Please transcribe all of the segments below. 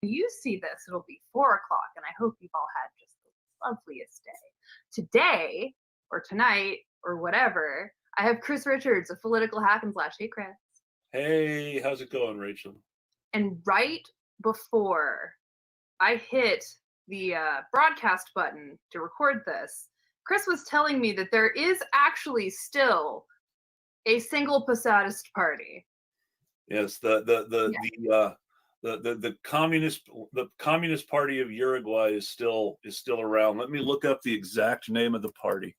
you see this, it'll be 4 o'clock, and I hope you've all had just the loveliest day. Today, or tonight, or whatever, I have Chris Richards of Political Hack and Slash. Hey, Chris. Hey, how's it going, Rachel? And right before I hit the broadcast button to record this, Chris was telling me that there is actually still a single Posadist party. Yes, the communist party of Uruguay is still around. Let me look up the exact name of the party.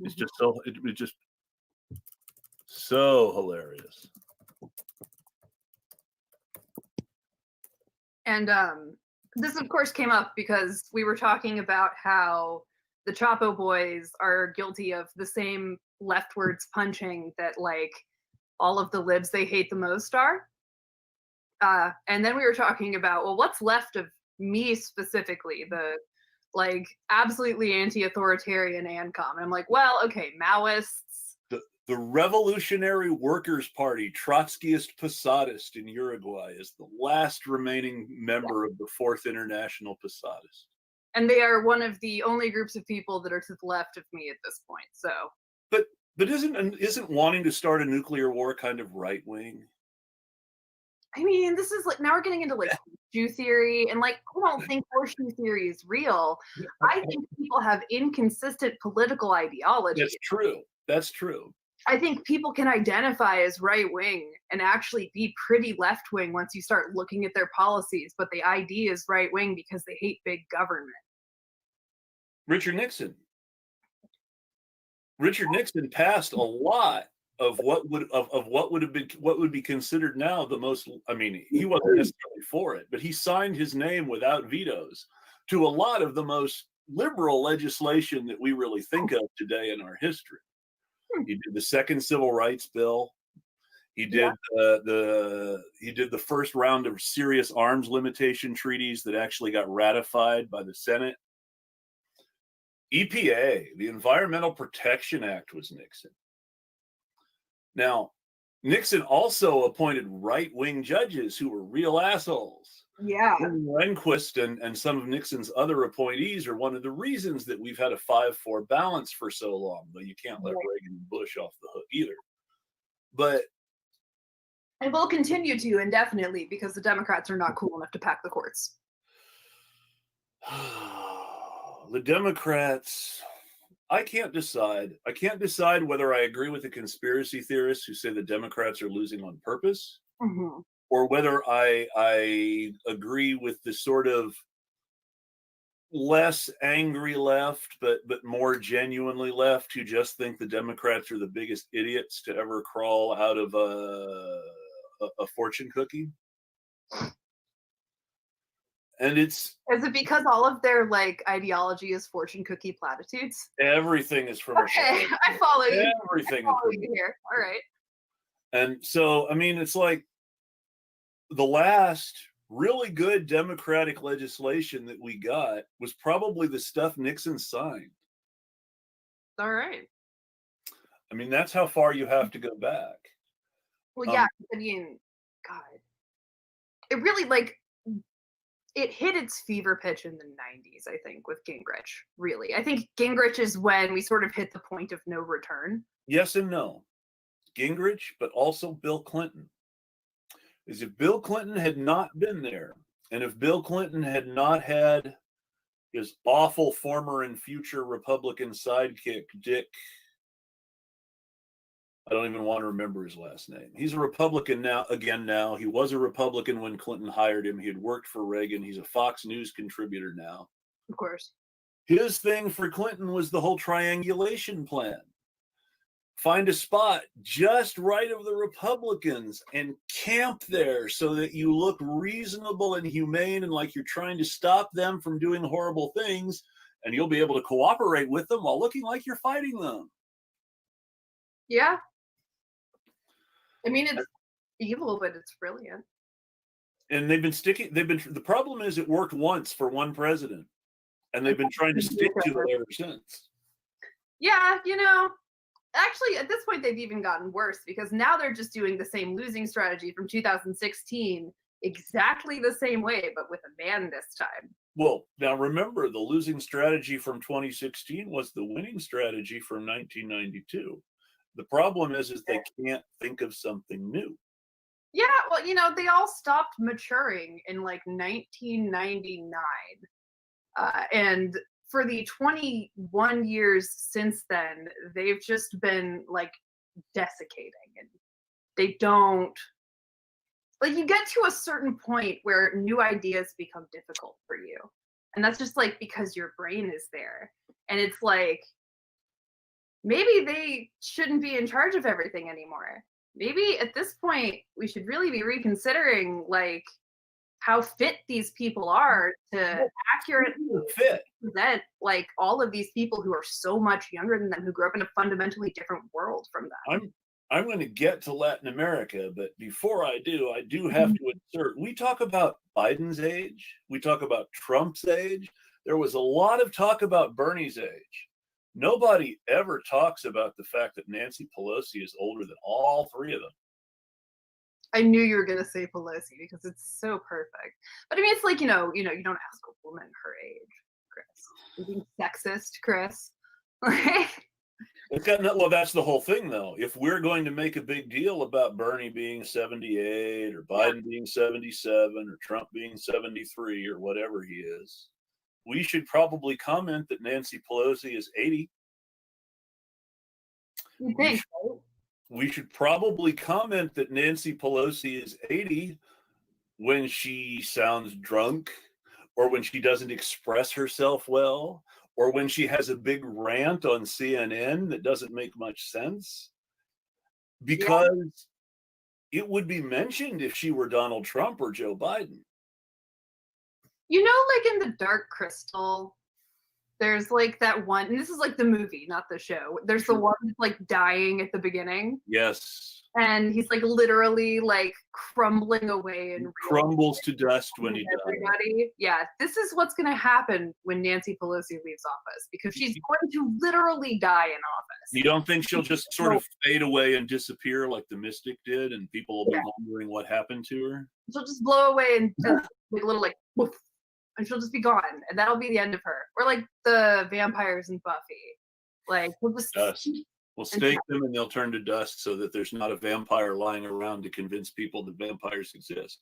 It's just so hilarious. And this, of course, came up because we were talking about how the Chapo boys are guilty of the same leftwards punching that, like, all of the libs they hate the most are. And then we were talking about, well, what's left of me specifically, the, like, absolutely anti-authoritarian ANCOM. And I'm like, well, okay, Maoists. The Revolutionary Workers' Party, Trotskyist Posadist in Uruguay, is the last remaining member of the Fourth International Posadist. And they are one of the only groups of people that are to the left of me at this point. So, but isn't wanting to start a nuclear war kind of right wing? I mean, this is like, now we're getting into like horseshoe theory, and like, I don't think horseshoe theory is real. I think people have inconsistent political ideology. That's true. That's true. I think people can identify as right wing and actually be pretty left wing once you start looking at their policies, but the ID is right wing because they hate big government. Richard Nixon passed a lot of what would be considered now the most, I mean, he wasn't necessarily for it, but he signed his name without vetoes to a lot of the most liberal legislation that we really think of today in our history. He did the second civil rights bill. He did the first round of serious arms limitation treaties that actually got ratified by the Senate. EPA, the Environmental Protection Act, was Nixon. Now, Nixon also appointed right-wing judges who were real assholes. Yeah. Rehnquist and some of Nixon's other appointees are one of the reasons that we've had a 5-4 balance for so long, but you can't let Reagan and Bush off the hook either. But and we'll continue to indefinitely because the Democrats are not cool enough to pack the courts. The Democrats, I can't decide whether I agree with the conspiracy theorists who say the Democrats are losing on purpose. Mm-hmm. Or whether I agree with the sort of less angry left, but more genuinely left, who just think the Democrats are the biggest idiots to ever crawl out of a fortune cookie. And is it because all of their like ideology is fortune cookie platitudes? Everything is from okay. I follow you. Everything I follow you here. All right. And so, I mean, it's like the last really good Democratic legislation that we got was probably the stuff Nixon signed. All right. I mean, that's how far you have to go back. Well, yeah, I mean, God, it really, like, it hit its fever pitch in the 90s, I think, with Gingrich, really. I think Gingrich is when we sort of hit the point of no return. Yes and no. Gingrich, but also Bill Clinton. Is if Bill Clinton had not been there, and if Bill Clinton had not had his awful former and future Republican sidekick, Dick, I don't even want to remember his last name. He's a Republican now. He was a Republican when Clinton hired him. He had worked for Reagan. He's a Fox News contributor now. Of course. His thing for Clinton was the whole triangulation plan. Find a spot just right of the Republicans and camp there so that you look reasonable and humane and like you're trying to stop them from doing horrible things, and you'll be able to cooperate with them while looking like you're fighting them. Yeah. I mean, it's evil, but it's brilliant. And the problem is it worked once for one president, and they've been trying to stick to it ever since. Yeah, you know, actually, at this point, they've even gotten worse because now they're just doing the same losing strategy from 2016 exactly the same way, but with a man this time. Well, now remember, the losing strategy from 2016 was the winning strategy from 1992. The problem is they can't think of something new. Yeah, well, they all stopped maturing in like 1999. And for the 21 years since then, they've just been like desiccating, and they don't like, you get to a certain point where new ideas become difficult for you. And that's just like because your brain is there. And it's like, maybe they shouldn't be in charge of everything anymore. Maybe at this point we should really be reconsidering like how fit these people are to accurately present like all of these people who are so much younger than them, who grew up in a fundamentally different world from them. I'm going to get to Latin America, but before I do have to insert, we talk about Biden's age, we talk about Trump's age. There was a lot of talk about Bernie's age. Nobody ever talks about the fact that Nancy Pelosi is older than all three of them. I knew you were going to say Pelosi because it's so perfect. But I mean, it's like, you don't ask a woman her age, Chris. You're being sexist, Chris. Well, that's the whole thing, though. If we're going to make a big deal about Bernie being 78 or Biden being 77 or Trump being 73 or whatever he is, we should probably comment that Nancy Pelosi is 80. You think, we should probably comment that Nancy Pelosi is 80 when she sounds drunk, or when she doesn't express herself well, or when she has a big rant on CNN that doesn't make much sense. Because it would be mentioned if she were Donald Trump or Joe Biden. Like in The Dark Crystal, there's like that one, and this is like the movie, not the show. There's the one that's like dying at the beginning. Yes. And he's like literally like crumbling away and crumbles to dust when he dies. Yeah, this is what's going to happen when Nancy Pelosi leaves office, because she's going to literally die in office. You don't think she'll just sort of fade away and disappear like the Mystic did, and people will be wondering what happened to her? She'll just blow away and just like a little like woof, and she'll just be gone, and that'll be the end of her. Or like the vampires in Buffy, like we'll just we'll stake them and they'll turn to dust, so that there's not a vampire lying around to convince people that vampires exist.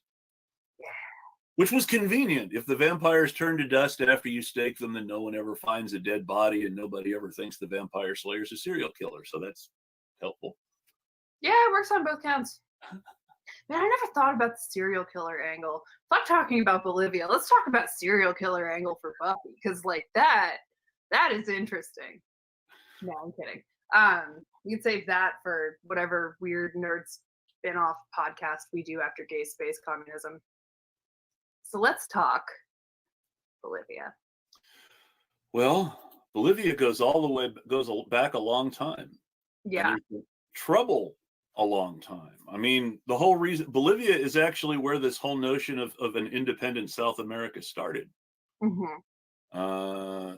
Yeah. Which was convenient. If the vampires turn to dust after you stake them, then no one ever finds a dead body and nobody ever thinks the vampire slayer's a serial killer. So that's helpful. Yeah, it works on both counts. Man, I never thought about the serial killer angle. Fuck talking about Bolivia. Let's talk about serial killer angle for Buffy, because like that is interesting. No, I'm kidding. You'd save that for whatever weird nerd spin-off podcast we do after gay space communism. So let's talk Bolivia. Well, Bolivia goes back a long time. Yeah. Trouble a long time. I mean, the whole reason Bolivia is actually where this whole notion of an independent South America started. Mm-hmm.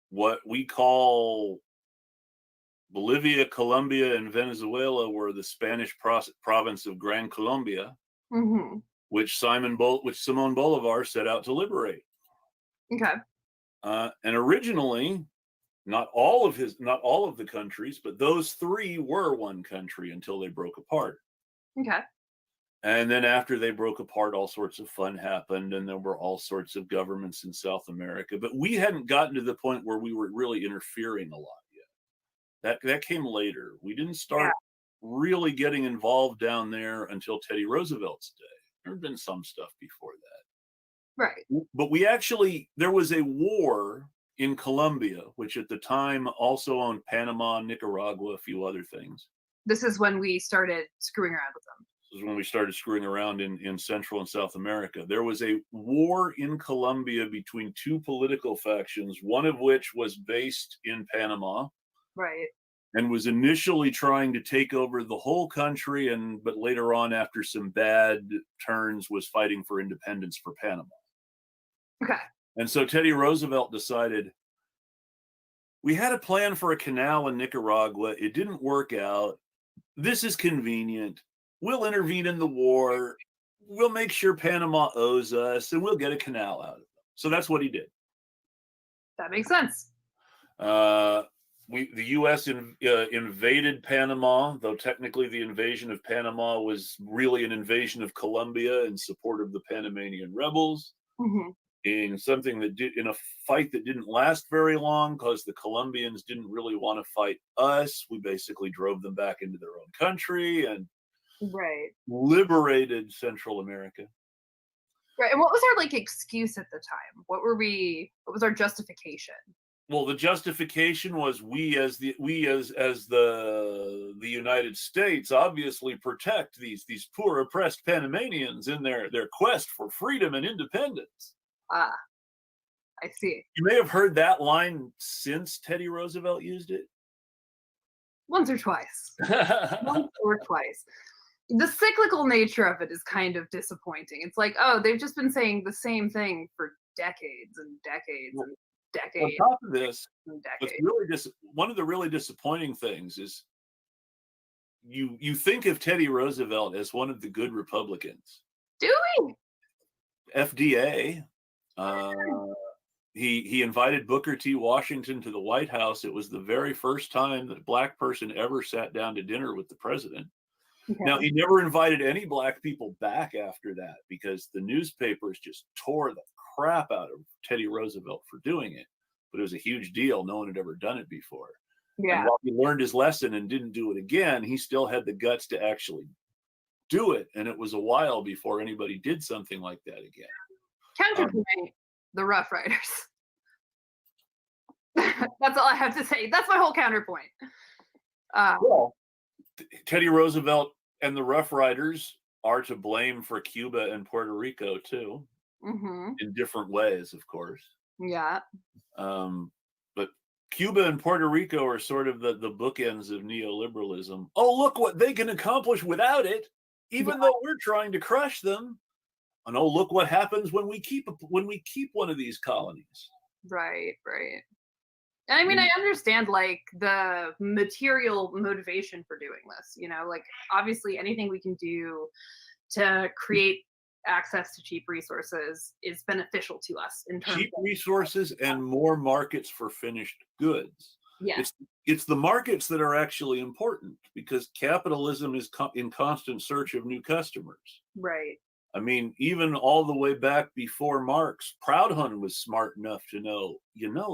What we call Bolivia, Colombia, and Venezuela were the Spanish province of Gran Colombia, mm-hmm. which Simón Bolivar set out to liberate. Okay. And originally, not all of the countries, but those three were one country until they broke apart. Okay. And then after they broke apart, all sorts of fun happened, and there were all sorts of governments in South America. But we hadn't gotten to the point where we were really interfering a lot yet. That came later. We didn't start really getting involved down there until Teddy Roosevelt's day. There had been some stuff before that. Right. But there was a war in Colombia, which at the time also owned Panama, Nicaragua, a few other things. This is when we started screwing around with them. This is when we started screwing around in Central and South America. There was a war in Colombia between two political factions, one of which was based in Panama. Right. And was initially trying to take over the whole country, but later on, after some bad turns, was fighting for independence for Panama. Okay. And so Teddy Roosevelt decided, we had a plan for a canal in Nicaragua. It didn't work out. This is convenient. We'll intervene in the war. we'll make sure Panama owes us, and we'll get a canal out of them. So that's what he did. That makes sense. The U.S. invaded Panama, though technically the invasion of Panama was really an invasion of Colombia in support of the Panamanian rebels. Mm-hmm. In something that did in a fight that didn't last very long because the Colombians didn't really want to fight us. We basically drove them back into their own country and liberated Central America. Right. And what was our excuse at the time? What was our justification? Well, the justification was we as the United States obviously protect these poor oppressed Panamanians in their quest for freedom and independence. Ah, I see. You may have heard that line since Teddy Roosevelt used it. Once or twice. Once or twice. The cyclical nature of it is kind of disappointing. It's like, oh, they've just been saying the same thing for decades and decades and decades. On top of this, one of the really disappointing things is you think of Teddy Roosevelt as one of the good Republicans. Do we? FDA. He invited Booker T. Washington to the White House. It was the very first time that a black person ever sat down to dinner with the president. Okay. Now, he never invited any black people back after that because the newspapers just tore the crap out of Teddy Roosevelt for doing it. But it was a huge deal. No one had ever done it before. Yeah. And while he learned his lesson and didn't do it again, he still had the guts to actually do it. And it was a while before anybody did something like that again. Counterpoint, the Rough Riders. That's all I have to say. That's my whole counterpoint. Well, Teddy Roosevelt and the Rough Riders are to blame for Cuba and Puerto Rico too, in different ways, of course. Yeah. But Cuba and Puerto Rico are sort of the bookends of neoliberalism. Oh, look what they can accomplish without it, even though we're trying to crush them. And oh, look what happens when we keep one of these colonies. Right. And I mean, I understand the material motivation for doing this, obviously anything we can do to create access to cheap resources is beneficial to us in terms cheap resources and more markets for finished goods. Yeah. It's the markets that are actually important because capitalism is in constant search of new customers. Right. I mean, even all the way back before Marx, Proudhon was smart enough to know,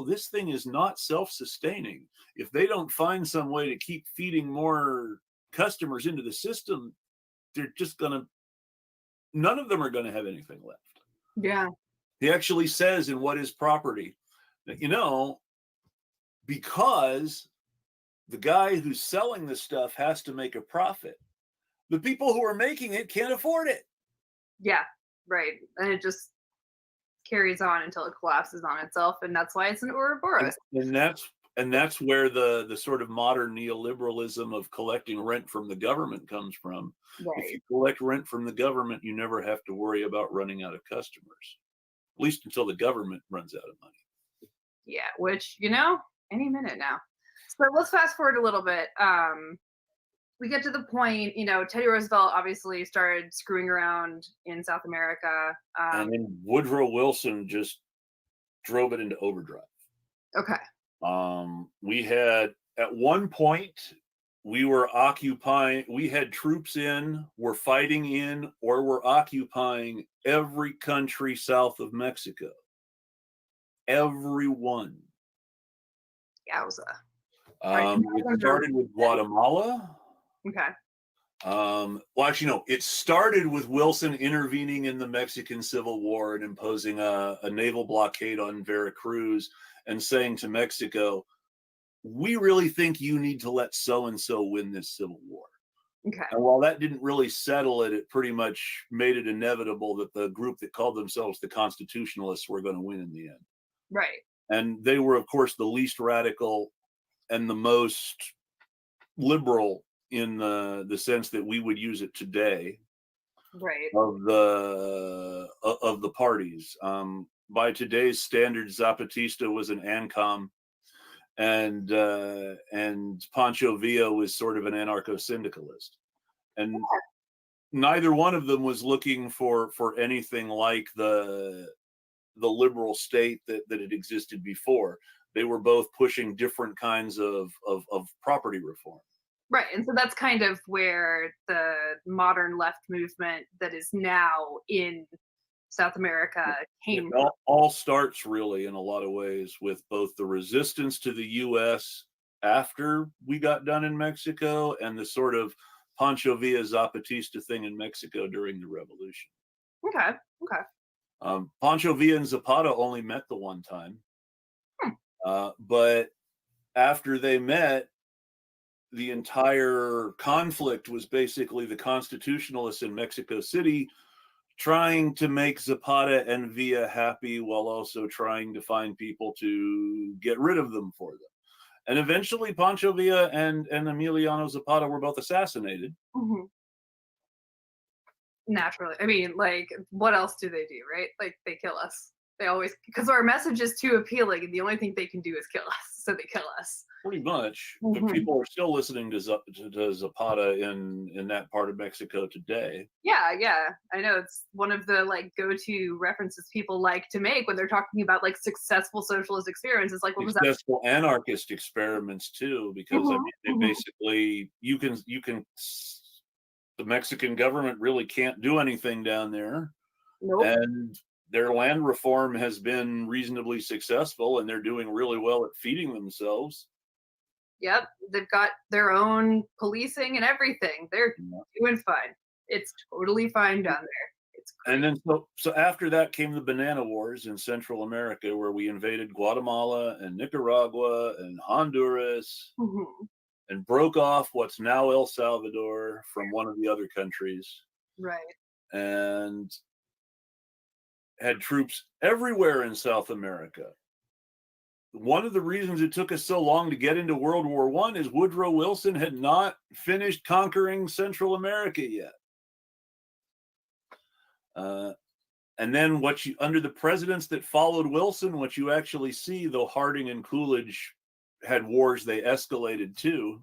this thing is not self-sustaining. If they don't find some way to keep feeding more customers into the system, they're just none of them are going to have anything left. Yeah. He actually says in What is Property that, because the guy who's selling this stuff has to make a profit, the people who are making it can't afford it. Yeah, right. And it just carries on until it collapses on itself. And that's why it's an Ouroboros. And that's where the sort of modern neoliberalism of collecting rent from the government comes from. Right. If you collect rent from the government, you never have to worry about running out of customers, at least until the government runs out of money. Yeah, which, any minute now. So let's fast forward a little bit. We get to the point, Teddy Roosevelt obviously started screwing around in South America. And then Woodrow Wilson just drove it into overdrive. Okay. We had, at one point, we had troops were fighting in, or were occupying every country south of Mexico. Every one. Yowza. It started with Guatemala. Okay. Well, actually, no. It started with Wilson intervening in the Mexican Civil War and imposing a naval blockade on Veracruz and saying to Mexico, we really think you need to let so-and-so win this civil war. Okay. And while that didn't really settle it, it pretty much made it inevitable that the group that called themselves the Constitutionalists were going to win in the end. Right. And they were, of course, the least radical and the most liberal in the sense that we would use it today. Right. Of the parties. By today's standards, Zapatista was an ANCOM, and Pancho Villa was sort of an anarcho-syndicalist. And neither one of them was looking for anything like the liberal state that had existed before. They were both pushing different kinds of property reform. Right, and so that's kind of where the modern left movement that is now in South America came It from. all starts really in a lot of ways with both the resistance to the U.S. after we got done in Mexico and the sort of Pancho Villa Zapatista thing in Mexico during the revolution. Okay, okay. Pancho Villa and Zapata only met the one time. Hmm. But after they met, the entire conflict was basically the constitutionalists in Mexico City trying to make Zapata and Villa happy while also trying to find people to get rid of them for them. And eventually Pancho Villa and Emiliano Zapata were both assassinated. Mm-hmm. Naturally. I mean, like, what else do they do, right? Like, they kill us. They always, because our message is too appealing, and the only thing they can do is kill us, so they kill us. Pretty much. Mm-hmm. But people are still listening to Zapata in that part of Mexico today. Yeah, yeah. I know it's one of the like go-to references people like to make when they're talking about like successful socialist experiences. Like, what was that? Successful anarchist experiments too, because I mean, they basically you can the Mexican government really can't do anything down there. Nope. And their land reform has been reasonably successful, and they're doing really well at feeding themselves. Yep, they've got their own policing and everything. They're doing fine. It's totally fine down there. It's great. And then so after that came the Banana Wars in Central America, where we invaded Guatemala and Nicaragua and Honduras and broke off what's now El Salvador from one of the other countries. Right. And had troops everywhere in South America. One of the reasons it took us so long to get into World War I is Woodrow Wilson had not finished conquering Central America yet. And then under the presidents that followed Wilson, what you actually see, though Harding and Coolidge had wars, they escalated too.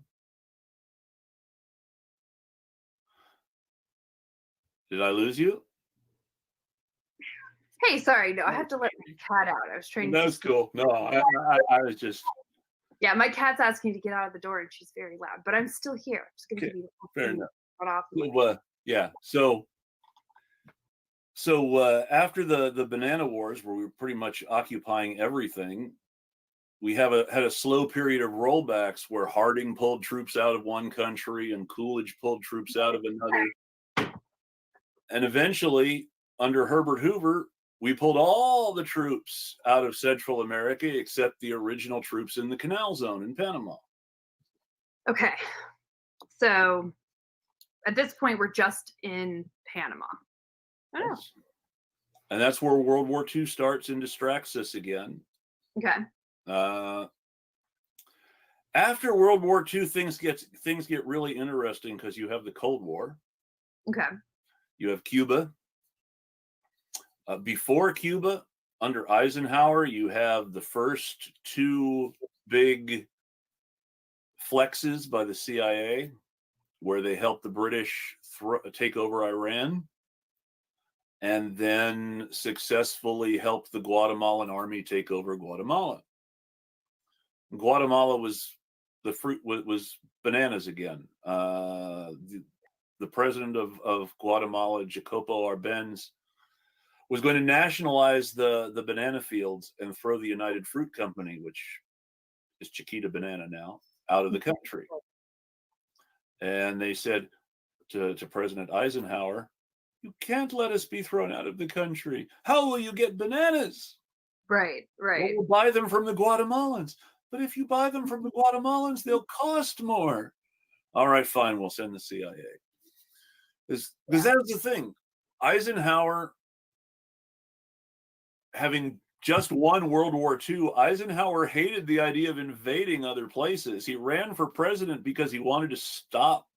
Did I lose you? Hey, sorry, no, I have to let my cat out. I was trying to. That's cool. No, I was just. Yeah, my cat's asking to get out of the door, and she's very loud. But I'm still here. I'm just going to give you the fair enough. Off. Yeah. So after the Banana Wars, where we were pretty much occupying everything, we had a slow period of rollbacks where Harding pulled troops out of one country and Coolidge pulled troops out of another, and eventually, under Herbert Hoover, we pulled all the troops out of Central America except the original troops in the Canal Zone in Panama. Okay. So at this point, we're just in Panama. I don't know. And that's where World War II starts and distracts us again. Okay. After World War II, things get really interesting because you have the Cold War. Okay. You have Cuba. Before Cuba, under Eisenhower, you have the first two big flexes by the CIA, where they helped the British take over Iran, and then successfully helped the Guatemalan army take over Guatemala. Guatemala was bananas again. The president of Guatemala, Jacopo Arbenz, was going to nationalize the banana fields and throw the United Fruit Company, which is Chiquita Banana now, out of the country. And they said to President Eisenhower, "You can't let us be thrown out of the country. How will you get bananas?" Right. Well, we'll buy them from the Guatemalans. But if you buy them from the Guatemalans, they'll cost more. All right, fine, we'll send the CIA. Because that was the thing. Eisenhower, having just won World War II, Eisenhower hated the idea of invading other places. He ran for president because he wanted to stop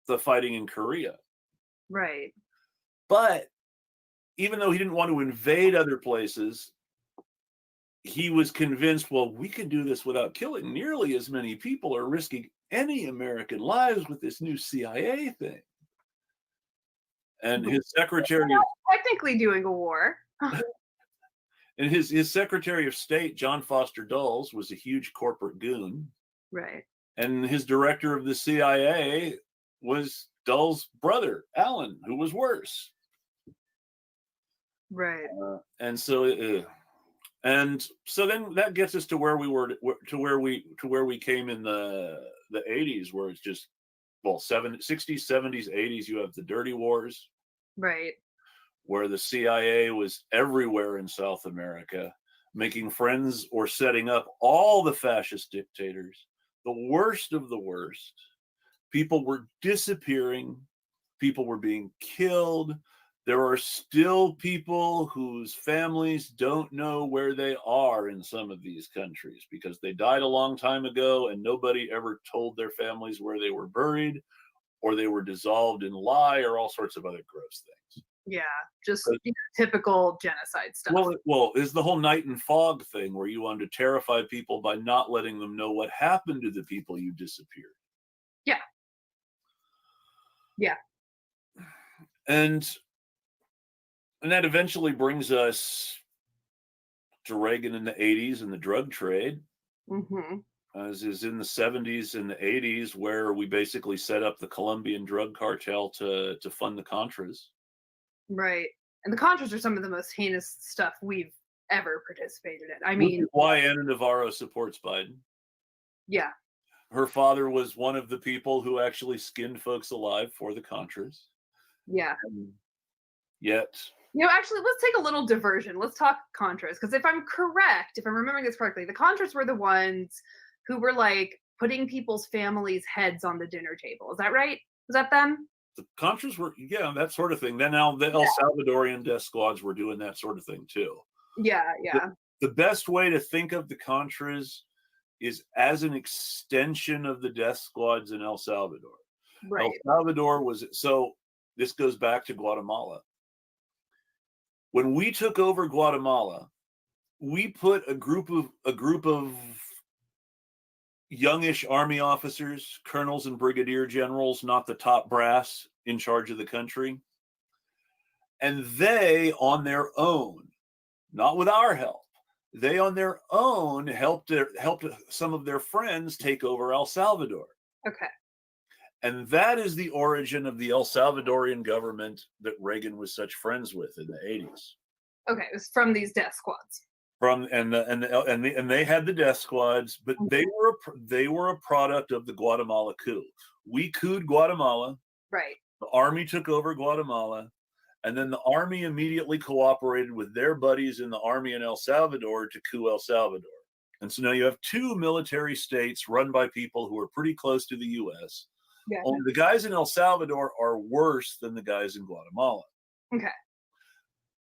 the fighting in Korea. Right. But even though he didn't want to invade other places, he was convinced, well, we can do this without killing nearly as many people or risking any American lives with this new CIA thing. And his secretary technically doing a war. and his Secretary of State, John Foster Dulles, was a huge corporate goon. Right. And his director of the CIA was Dulles' brother, Alan, who was worse. Right. And so then that gets us to where we were, to where we came in the 80s, where it's just, well, 60s, 70s, 80s, you have the dirty wars. Right. Where the CIA was everywhere in South America, making friends or setting up all the fascist dictators, the worst of the worst. People were disappearing. People were being killed. There are still people whose families don't know where they are in some of these countries because they died a long time ago and nobody ever told their families where they were buried, or they were dissolved in lye, or all sorts of other gross things. Yeah, just typical genocide stuff. Well, is the whole night and fog thing where you wanted to terrify people by not letting them know what happened to the people you disappeared. Yeah. Yeah. And that eventually brings us to Reagan in the 80s and the drug trade. Mm-hmm. As is in the 70s and the 80s, where we basically set up the Colombian drug cartel to fund the Contras. Right. And the Contras are some of the most heinous stuff we've ever participated in. I mean, why Ana Navarro supports Biden. Yeah. Her father was one of the people who actually skinned folks alive for the Contras. Yeah. Yet. Actually, let's take a little diversion. Let's talk Contras. Because if I'm remembering this correctly, the Contras were the ones who were like putting people's families' heads on the dinner table. Is that right? Was that them? The Contras were, that sort of thing. Then now the El Salvadorian death squads were doing that sort of thing too. Yeah, yeah. The best way to think of the Contras is as an extension of the death squads in El Salvador. Right. El Salvador was, so this goes back to Guatemala. When we took over Guatemala, we put a group of youngish army officers, colonels and brigadier generals, not the top brass, in charge of the country. And they, on their own, not with our help, they on their own helped some of their friends take over El Salvador. Okay. And that is the origin of the El Salvadorian government that Reagan was such friends with in the 80s. Okay, it was from these death squads. And they had the death squads, but they were a product of the Guatemala coup. We couped Guatemala. Right. The army took over Guatemala, and then the army immediately cooperated with their buddies in the army in El Salvador to coup El Salvador. And so now you have two military states run by people who are pretty close to the U.S. Yeah. Only the guys in El Salvador are worse than the guys in Guatemala. Okay.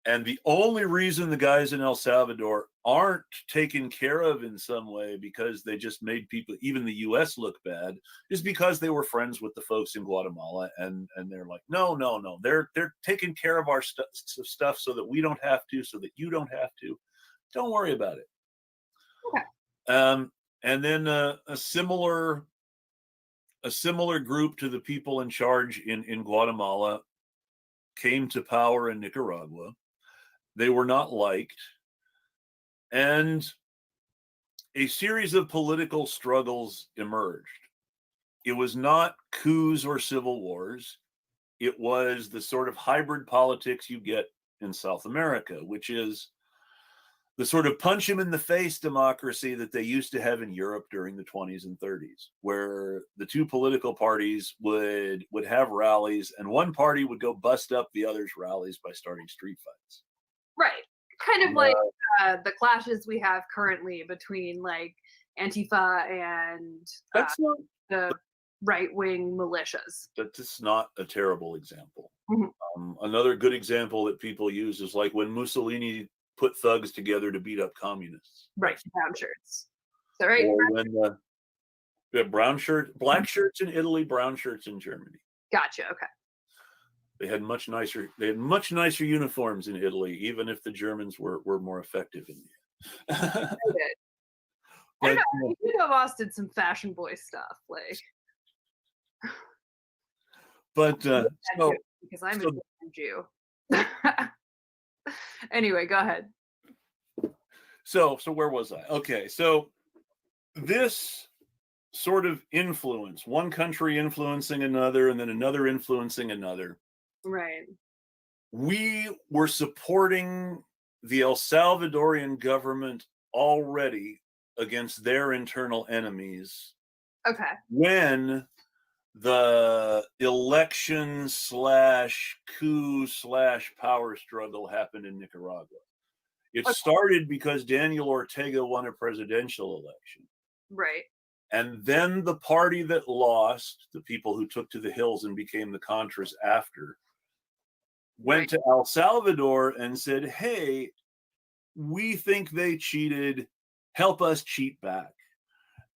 And the only reason the guys in El Salvador aren't taken care of in some way because they just made people, even the U.S., look bad, is because they were friends with the folks in Guatemala, and they're like, no, they're taking care of our stuff so that we don't have to, so that you don't have to. Don't worry about it. Okay. And then a similar group to the people in charge in Guatemala came to power in Nicaragua. They were not liked. And a series of political struggles emerged. It was not coups or civil wars. It was the sort of hybrid politics you get in South America, which is the sort of punch him in the face democracy that they used to have in Europe during the 20s and 30s, where the two political parties would have rallies, and one party would go bust up the other's rallies by starting street fights. Right. Kind of like the clashes we have currently between like Antifa and the right-wing militias. That's not a terrible example. Mm-hmm. Another good example that people use is like when Mussolini put thugs together to beat up communists. Right, brown shirts. Is that right? Or when black shirts in Italy, brown shirts in Germany. Gotcha. Okay. They had much nicer uniforms in Italy, even if the Germans were more effective in the end. They did. I don't know. Hugo Boss did some fashion boy stuff, like. But because I'm a So, different Jew. Anyway, go ahead. so where was I? Okay, so this sort of influence, one country influencing another, and then another influencing another. Right. We were supporting the El Salvadorian government already against their internal enemies Okay. when the election slash coup slash power struggle happened in Nicaragua. It Okay. started because Daniel Ortega won a presidential election. Right. And then the party that lost, the people who took to the hills and became the Contras after, went to El Salvador and said, hey, we think they cheated. Help us cheat back.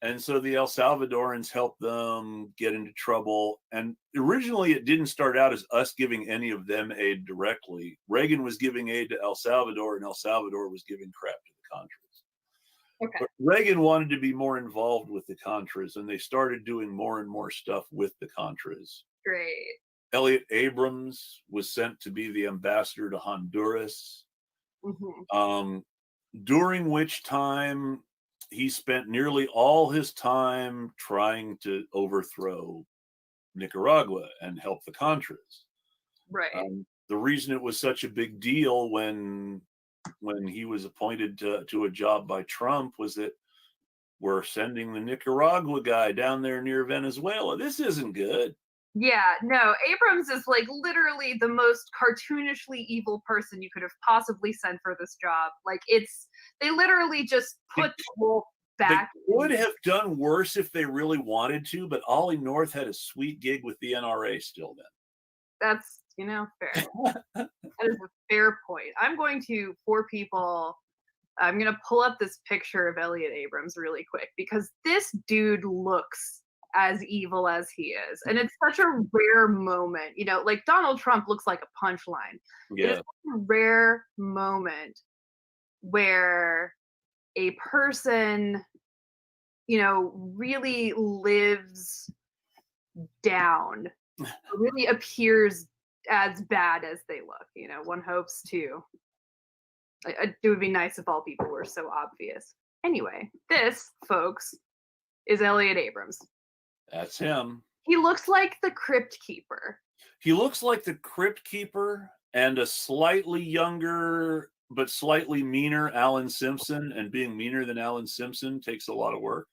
And so the El Salvadorans helped them get into trouble. And originally, it didn't start out as us giving any of them aid directly. Reagan was giving aid to El Salvador, and El Salvador was giving crap to the Contras. Okay. But Reagan wanted to be more involved with the Contras, and they started doing more and more stuff with the Contras. Great. Elliot Abrams was sent to be the ambassador to Honduras, during which time he spent nearly all his time trying to overthrow Nicaragua and help the Contras. Right. The reason it was such a big deal when he was appointed to a job by Trump was that we're sending the Nicaragua guy down there near Venezuela. This isn't good. Yeah, no, Abrams is like literally the most cartoonishly evil person you could have possibly sent for this job. Like they literally just put the wolf back. They would have done worse if they really wanted to, but Ollie North had a sweet gig with the NRA still then. That's, fair. That is a fair point. I'm going to pull up this picture of Elliot Abrams really quick because this dude looks as evil as he is. And it's such a rare moment. Like Donald Trump looks like a punchline. Yeah. It is a rare moment where a person, really lives down, really appears as bad as they look. One hopes to. It would be nice if all people were so obvious. Anyway, this, folks, is Elliot Abrams. That's him. He looks like the Crypt Keeper. He looks like the Crypt Keeper and a slightly younger but slightly meaner Alan Simpson, and being meaner than Alan Simpson takes a lot of work.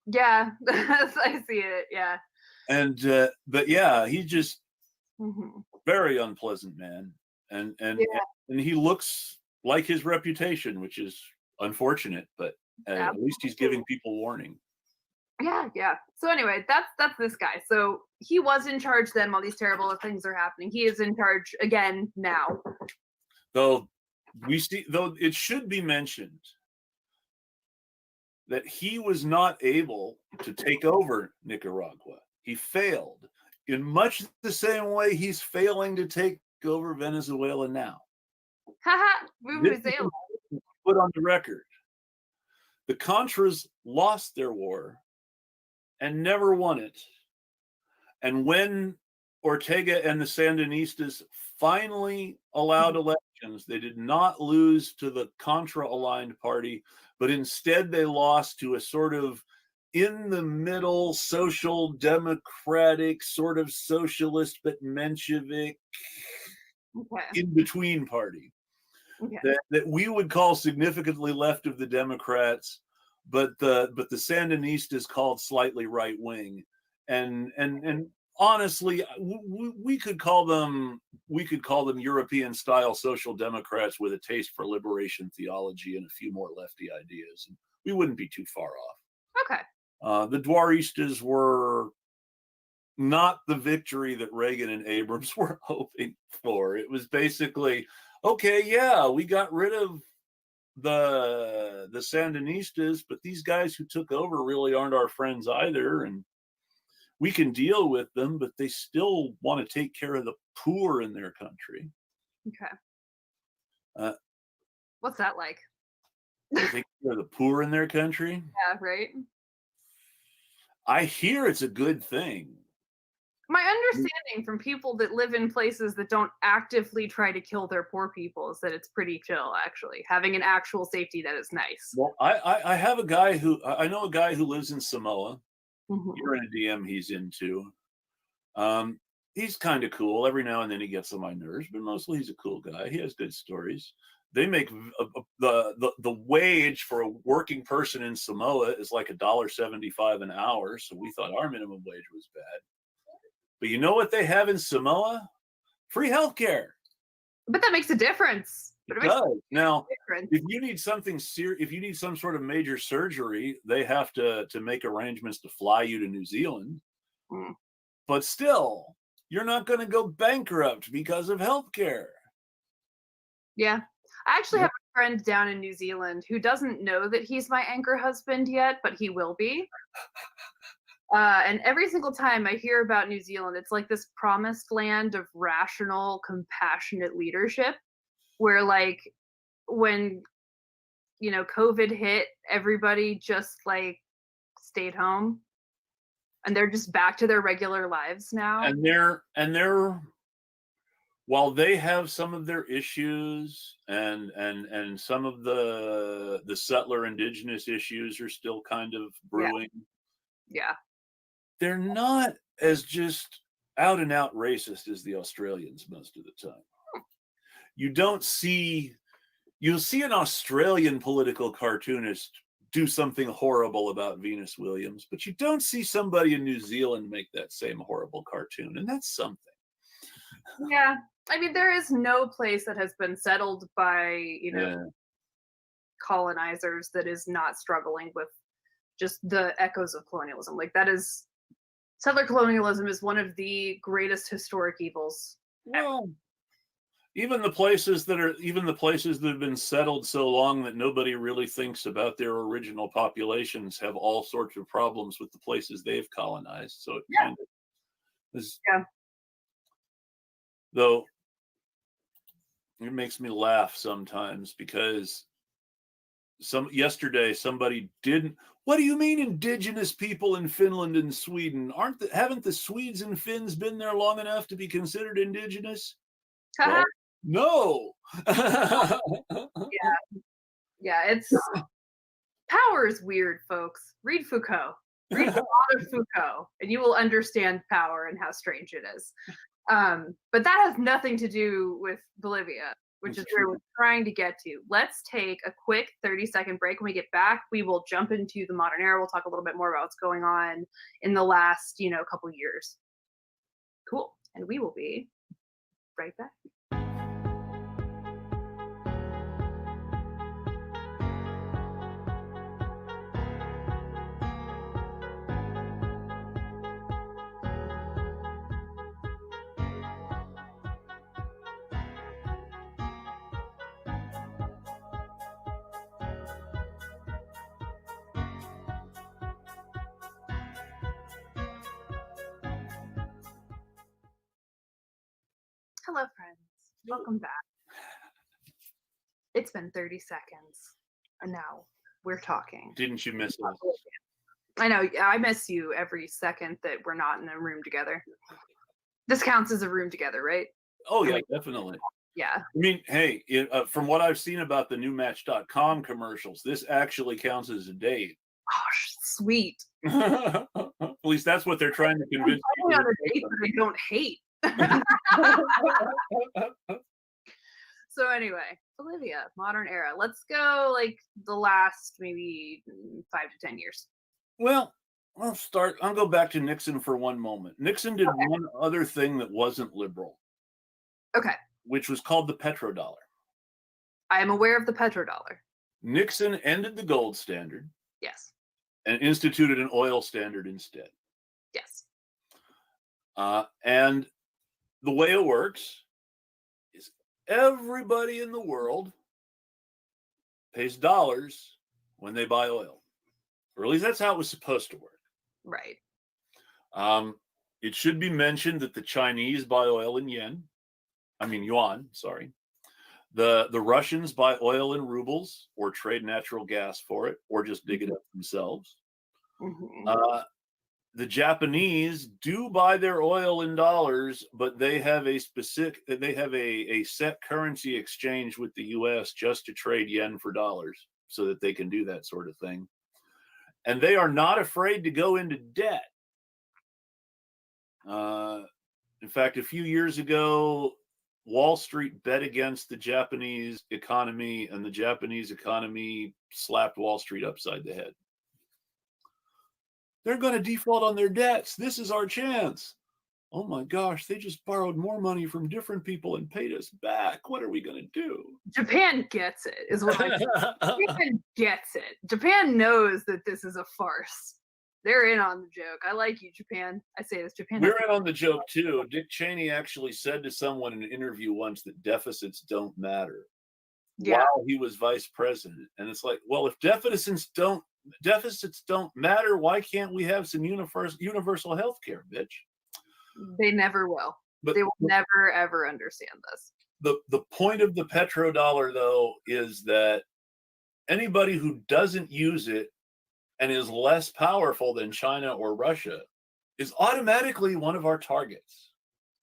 Yeah, I see it. Yeah. And but yeah, he's just very unpleasant man, and he looks like his reputation, which is unfortunate, but at least he's giving people warning. Yeah. So anyway, that's this guy. So he was in charge then while these terrible things are happening. He is in charge again now. Though it should be mentioned that he was not able to take over Nicaragua. He failed in much the same way he's failing to take over Venezuela now. Venezuela. Put on the record. The Contras lost their war and never won it. And when Ortega and the Sandinistas finally allowed elections, they did not lose to the Contra-aligned party, but instead they lost to a sort of in-the-middle social democratic, sort of socialist but Menshevik in-between party that we would call significantly left of the Democrats, but the Sandinistas called slightly right-wing. And honestly, we could call them European style social democrats with a taste for liberation theology and a few more lefty ideas, and we wouldn't be too far off. Okay. The Dwaristas were not the victory that Reagan and Abrams were hoping for. It was basically, okay, yeah, we got rid of the Sandinistas, but these guys who took over really aren't our friends either, and we can deal with them, but they still want to take care of the poor in their country. Okay. What's that like? Take care of the poor in their country? Yeah, right. I hear it's a good thing. My understanding from people that live in places that don't actively try to kill their poor people is that it's pretty chill, actually. Having an actual safety net is nice. Well, I have a guy who I know a guy who lives in Samoa. Mhm. You're in a DM he's into. He's kind of cool. Every now and then he gets on my nerves, but mostly he's a cool guy. He has good stories. They make the wage for a working person in Samoa is like $1.75 an hour. So we thought our minimum wage was bad. But you know what they have in Samoa? Free healthcare. But that makes a difference. It does. Now, if you need something serious, if you need some sort of major surgery, they have to make arrangements to fly you to New Zealand. Mm. But still, you're not going to go bankrupt because of healthcare. Yeah. I actually have a friend down in New Zealand who doesn't know that he's my anchor husband yet, but he will be. And every single time I hear about New Zealand, it's like this promised land of rational, compassionate leadership where, like, when, COVID hit, everybody just, like, stayed home. And they're just back to their regular lives now. And they're while they have some of their issues and some of the settler indigenous issues are still kind of brewing. Yeah. They're not as just out and out racist as the Australians most of the time. You'll see an Australian political cartoonist do something horrible about Venus Williams, but you don't see somebody in New Zealand make that same horrible cartoon, and that's something. Yeah. I mean, there is no place that has been settled by, colonizers that is not struggling with just the echoes of colonialism. Like, settler colonialism is one of the greatest historic evils. Well, even the places that have been settled so long that nobody really thinks about their original populations have all sorts of problems with the places they've colonized. So it kind of is. Yeah. Though it makes me laugh sometimes because yesterday somebody didn't. What do you mean indigenous people in Finland and Sweden? Haven't the Swedes and Finns been there long enough to be considered indigenous? Well, no. Yeah, it's power is weird, folks. Read Foucault. Read a lot of Foucault, and you will understand power and how strange it is. But that has nothing to do with Bolivia, which is where we're trying to get to. Let's take a quick 30-second break. When we get back, we will jump into the modern era. We'll talk a little bit more about what's going on in the last, couple years. Cool. And we will be right back. Hello, friends. Welcome back. It's been 30 seconds, and now we're talking. Didn't you miss us? I know. I miss you every second that we're not in a room together. This counts as a room together, right? Oh, yeah, definitely. Yeah. I mean, hey, from what I've seen about the new Match.com commercials, this actually counts as a date. Oh, sweet. At least that's what they're trying to convince you. On a date that I don't hate. So anyway, Bolivia, modern era. Let's go like the last maybe 5 to 10 years. Well, I'll go back to Nixon for one moment. Nixon did one other thing that wasn't liberal. Okay. Which was called the petrodollar. I am aware of the petrodollar. Nixon ended the gold standard. Yes. And instituted an oil standard instead. Yes. And the way it works is everybody in the world pays dollars when they buy oil. Or at least that's how it was supposed to work. Right. It should be mentioned that the Chinese buy oil in yuan, sorry. The Russians buy oil in rubles or trade natural gas for it or just dig it up themselves. Mm-hmm. the Japanese do buy their oil in dollars, but they have a set currency exchange with the US just to trade yen for dollars so that they can do that sort of thing. And they are not afraid to go into debt. In fact, a few years ago, Wall Street bet against the Japanese economy, and the Japanese economy slapped Wall Street upside the head. They're going to default on their debts. This is our chance. Oh my gosh, they just borrowed more money from different people and paid us back. What are we going to do? Japan gets it, is what I think. Japan gets it. Japan knows that this is a farce. They're in on the joke. I like you, Japan. I say this, Japan. We're in on the joke too. Dick Cheney actually said to someone in an interview once that deficits don't matter while he was vice president. And it's like, well, if deficits don't matter, why can't we have some universal health care, bitch? They never will. But they will never, ever understand this. The point of the petrodollar, though, is that anybody who doesn't use it and is less powerful than China or Russia is automatically one of our targets.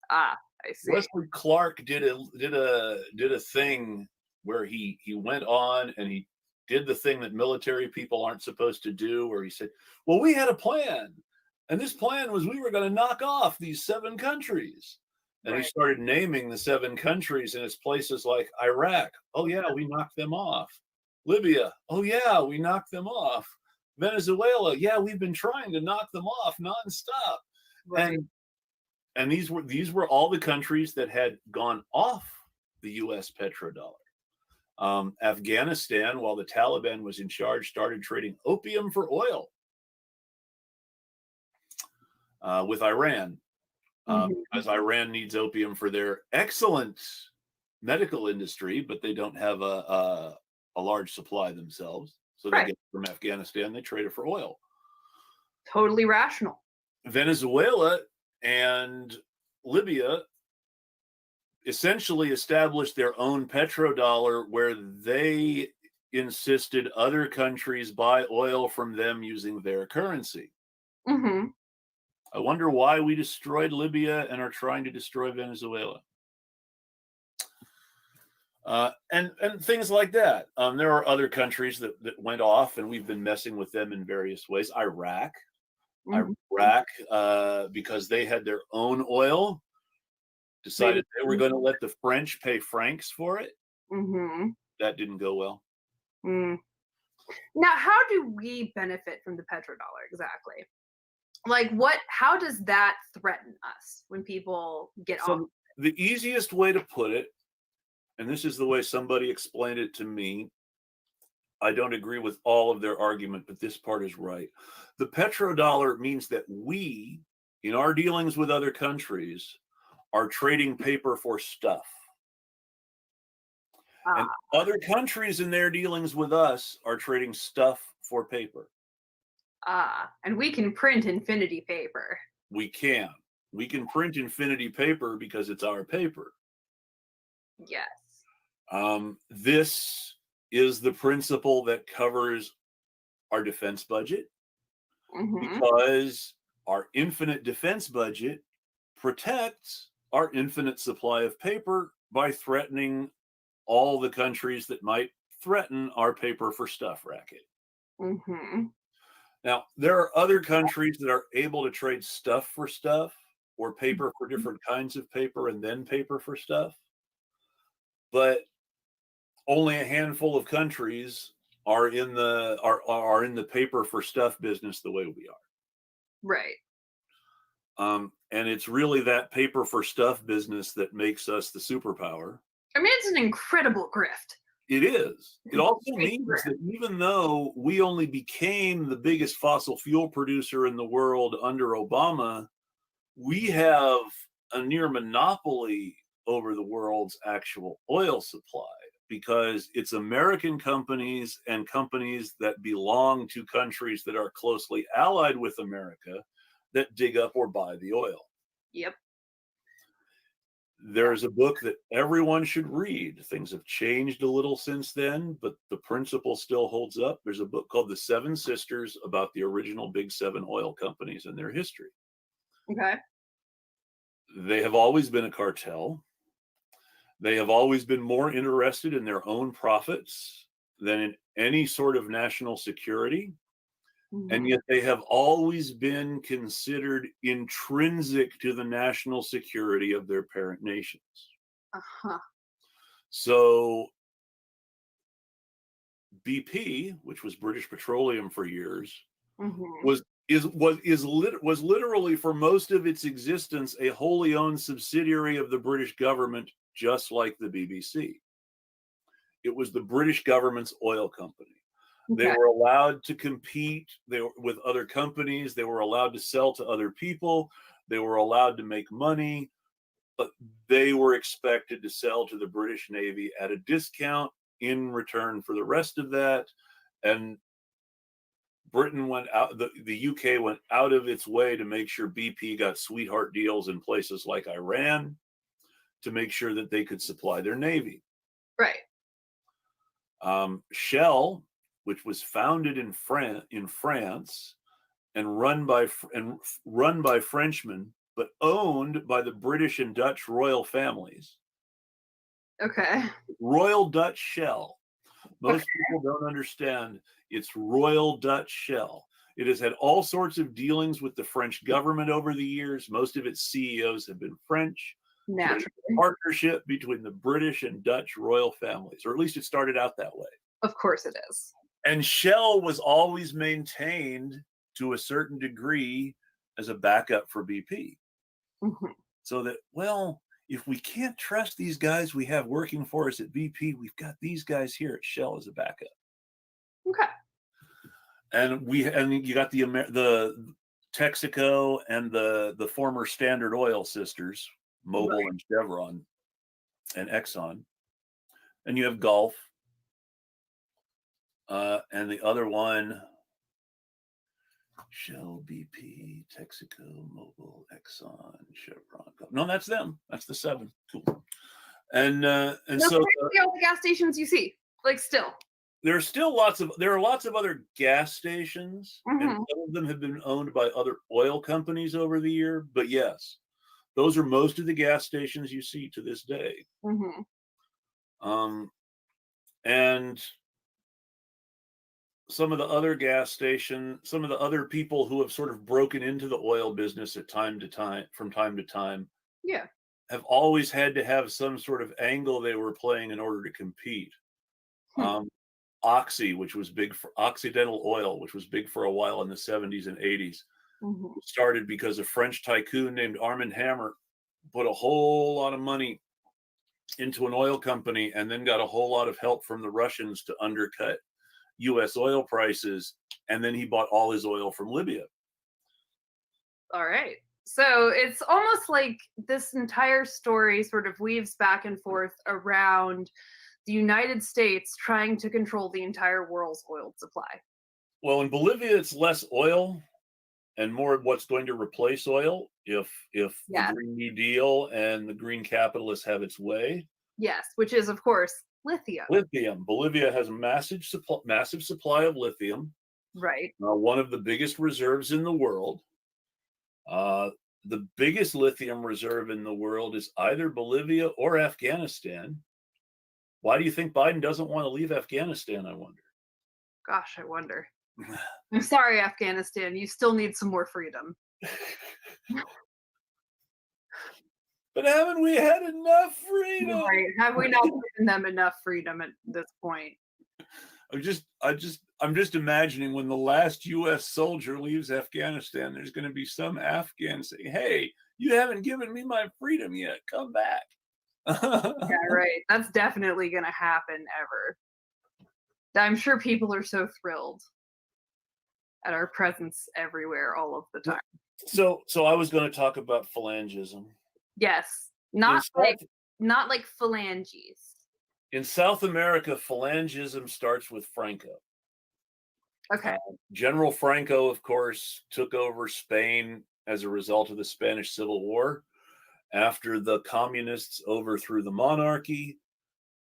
Ah, I see. Wesley Clark did a thing where he went on and he did the thing that military people aren't supposed to do, where he said, well, we had a plan, and this plan was we were going to knock off these 7 countries. And he started naming the 7 countries, and it's places like Iraq. Oh, yeah, we knocked them off. Libya. Oh, yeah, we knocked them off. Venezuela. Yeah, we've been trying to knock them off nonstop. Right. And these were all the countries that had gone off the U.S. petrodollar. Afghanistan, while the Taliban was in charge, started trading opium for oil with Iran. Because Iran needs opium for their excellent medical industry, but they don't have a large supply themselves. So they get it from Afghanistan, they trade it for oil. Totally rational. Venezuela and Libya essentially established their own petrodollar, where they insisted other countries buy oil from them using their currency. Mm-hmm. I wonder why we destroyed Libya and are trying to destroy Venezuela. And things like that. There are other countries that went off, and we've been messing with them in various ways. Iraq, because they had their own oil, decided they were going to let the French pay francs for it. That didn't go well. Now, how do we benefit from the petrodollar exactly? Like, how does that threaten us when people get off? The easiest way to put it, and this is the way somebody explained it to me, I don't agree with all of their argument, but this part is right. The petrodollar means that we, in our dealings with other countries, are trading paper for stuff. And other countries in their dealings with us are trading stuff for paper. And we can print infinity paper. We can print infinity paper because it's our paper. Yes. This is the principle that covers our defense budget, because our infinite defense budget protects our infinite supply of paper by threatening all the countries that might threaten our paper for stuff racket. Now, there are other countries that are able to trade stuff for stuff, or paper for different kinds of paper, and then paper for stuff. But only a handful of countries are in the paper for stuff business the way we are. Right. And it's really that paper for stuff business that makes us the superpower. I mean, it's an incredible grift. It is. It also means that even though we only became the biggest fossil fuel producer in the world under Obama, we have a near monopoly over the world's actual oil supply, because it's American companies and companies that belong to countries that are closely allied with America that dig up or buy the oil. Yep. There's a book that everyone should read. Things have changed a little since then, but the principle still holds up. There's a book called The Seven Sisters about the original Big Seven oil companies and their history. Okay. They have always been a cartel. They have always been more interested in their own profits than in any sort of national security. And yet they have always been considered intrinsic to the national security of their parent nations. Uh-huh. So BP, which was British Petroleum for years, was literally for most of its existence a wholly owned subsidiary of the British government, just like the BBC. It was the British government's oil company. Okay. They were allowed to compete with other companies. They were allowed to sell to other people. They were allowed to make money, but they were expected to sell to the British Navy at a discount in return for the rest of that. And Britain went out, the UK went out of its way to make sure BP got sweetheart deals in places like Iran to make sure that they could supply their Navy. Right. Shell, which was founded in France and run by Frenchmen, but owned by the British and Dutch royal families. Okay. Royal Dutch Shell. Most people don't understand it's Royal Dutch Shell. It has had all sorts of dealings with the French government over the years. Most of its CEOs have been French. Naturally. Partnership between the British and Dutch royal families, or at least it started out that way. Of course it is. And Shell was always maintained to a certain degree as a backup for BP. So that, well, if we can't trust these guys we have working for us at BP, we've got these guys here at Shell as a backup. Okay. And you got the Texaco and the former Standard Oil sisters, Mobil and Chevron and Exxon. And you have Gulf. And the other one, Shell, BP, Texaco, Mobil, Exxon, Chevron. No, that's them. That's the seven. Cool. And so all the gas stations you see, like still. There are lots of other gas stations, and some of them have been owned by other oil companies over the year. But yes, those are most of the gas stations you see to this day. And some of the other gas stations, some of the other people who have sort of broken into the oil business from time to time, have always had to have some sort of angle they were playing in order to compete. Oxy, which was big for Occidental Oil, which was big for a while in the 70s and 80s, started because a French tycoon named Armand Hammer put a whole lot of money into an oil company and then got a whole lot of help from the Russians to undercut U.S. oil prices, and then he bought all his oil from Libya. All right. So it's almost like this entire story sort of weaves back and forth around the United States trying to control the entire world's oil supply. Well, in Bolivia, it's less oil and more what's going to replace oil if the Green New Deal and the green capitalists have its way. Yes, which is, of course, lithium. Bolivia has a massive supply of lithium. Right. One of the biggest reserves in the world. The biggest lithium reserve in the world is either Bolivia or Afghanistan. Why do you think Biden doesn't want to leave Afghanistan, I wonder? Gosh, I wonder. I'm sorry, Afghanistan. You still need some more freedom. But haven't we had enough freedom? Right. Have we not given them enough freedom at this point? I'm just imagining when the last U.S. soldier leaves Afghanistan, there's going to be some Afghan saying, "Hey, you haven't given me my freedom yet. Come back." Yeah, right. That's definitely going to happen ever. I'm sure people are so thrilled at our presence everywhere all of the time. So I was going to talk about phalangism. Yes, not like phalanges. In South America, phalangism starts with Franco. Okay. General Franco, of course, took over Spain as a result of the Spanish Civil War. After the communists overthrew the monarchy,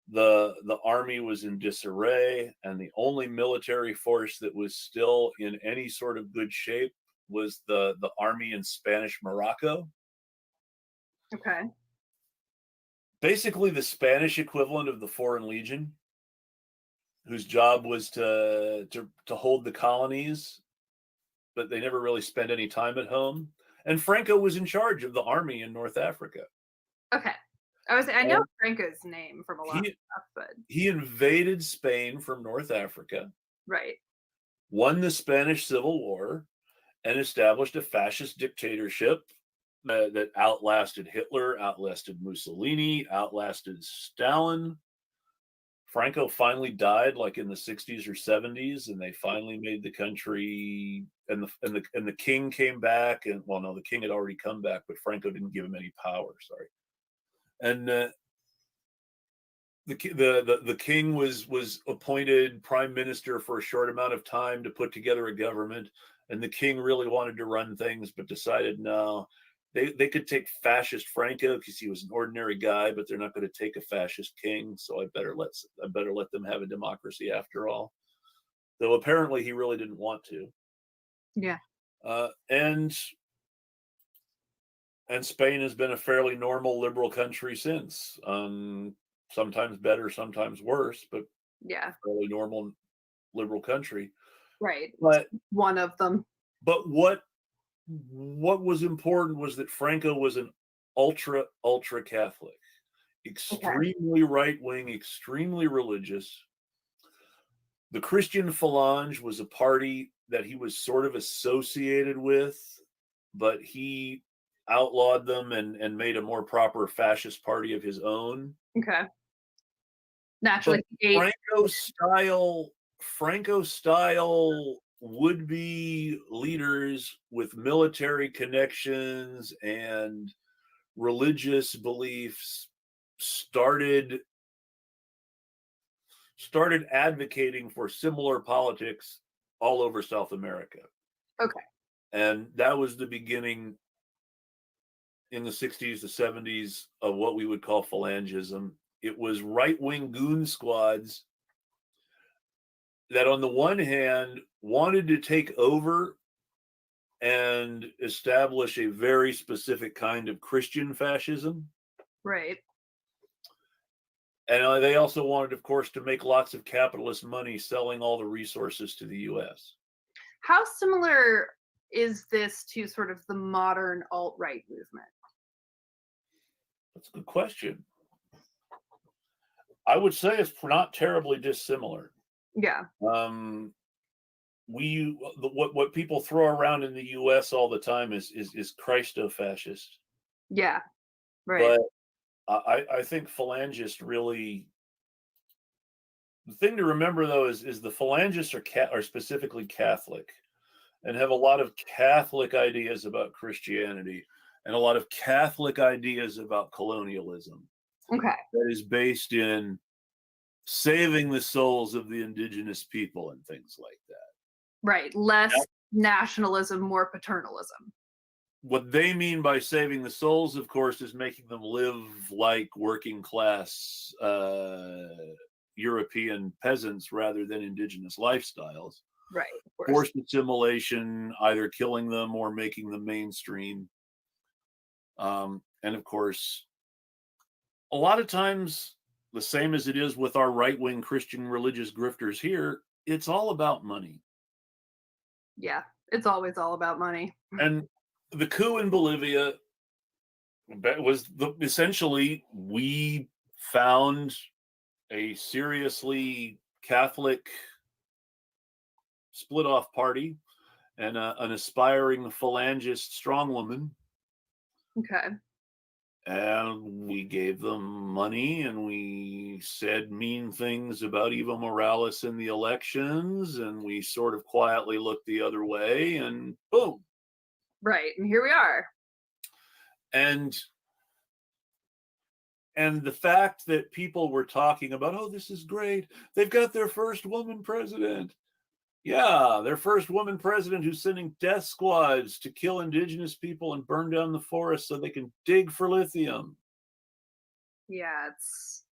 the army was in disarray, and the only military force that was still in any sort of good shape was the army in Spanish Morocco. Okay. Basically the Spanish equivalent of the Foreign Legion, whose job was to hold the colonies, but they never really spent any time at home. And Franco was in charge of the army in North Africa. Okay. I know Franco's name from a lot of stuff, but he invaded Spain from North Africa, right, won the Spanish Civil War, and established a fascist dictatorship that outlasted Hitler, outlasted Mussolini, outlasted Stalin. Franco finally died like in the 60s or 70s, and they finally made the country, and the king came back, and well, no, the king had already come back, but Franco didn't give him any power. Sorry. And the king was appointed prime minister for a short amount of time to put together a government, and the king really wanted to run things, but decided no, they could take fascist Franco because he was an ordinary guy, but they're not going to take a fascist king, so I better let them have a democracy after all. Though apparently he really didn't want to. Yeah. And Spain has been a fairly normal liberal country since. Sometimes better, sometimes worse, but yeah, fairly normal liberal country. Right. But one of them. But what was important was that Franco was an ultra Catholic, extremely right-wing, extremely religious. The Christian Phalange was a party that he was sort of associated with, but he outlawed them and made a more proper fascist party of his own. Okay. Naturally, Franco style would-be leaders with military connections and religious beliefs started advocating for similar politics all over South America. Okay. And that was the beginning in the 60s to 70s of what we would call phalangism. It was right-wing goon squads that on the one hand wanted to take over and establish a very specific kind of Christian fascism. Right. And they also wanted, of course, to make lots of capitalist money selling all the resources to the US. How similar is this to sort of the modern alt-right movement? That's a good question. I would say it's not terribly dissimilar. Yeah. What people throw around in the US all the time is Christo-fascist. Yeah. Right. But I think phalangists really, the thing to remember though is the phalangists are specifically Catholic and have a lot of Catholic ideas about Christianity and a lot of Catholic ideas about colonialism. Okay. That is based in saving the souls of the indigenous people and things like that. Right. Less nationalism, more paternalism. What they mean by saving the souls, of course, is making them live like working class European peasants rather than indigenous lifestyles. Right. Forced assimilation, either killing them or making them mainstream. And of course, a lot of times, the same as it is with our right-wing Christian religious grifters here, it's all about money. Yeah, it's always all about money. And the coup in Bolivia was essentially, we found a seriously Catholic split-off party and an aspiring phalangist strongwoman. Okay. And we gave them money and we said mean things about Evo Morales in the elections, and we sort of quietly looked the other way, and boom. Right. And here we are. And the fact that people were talking about, oh, this is great, they've got their first woman president. Yeah, their first woman president who's sending death squads to kill indigenous people and burn down the forest so they can dig for lithium. Yeah, it's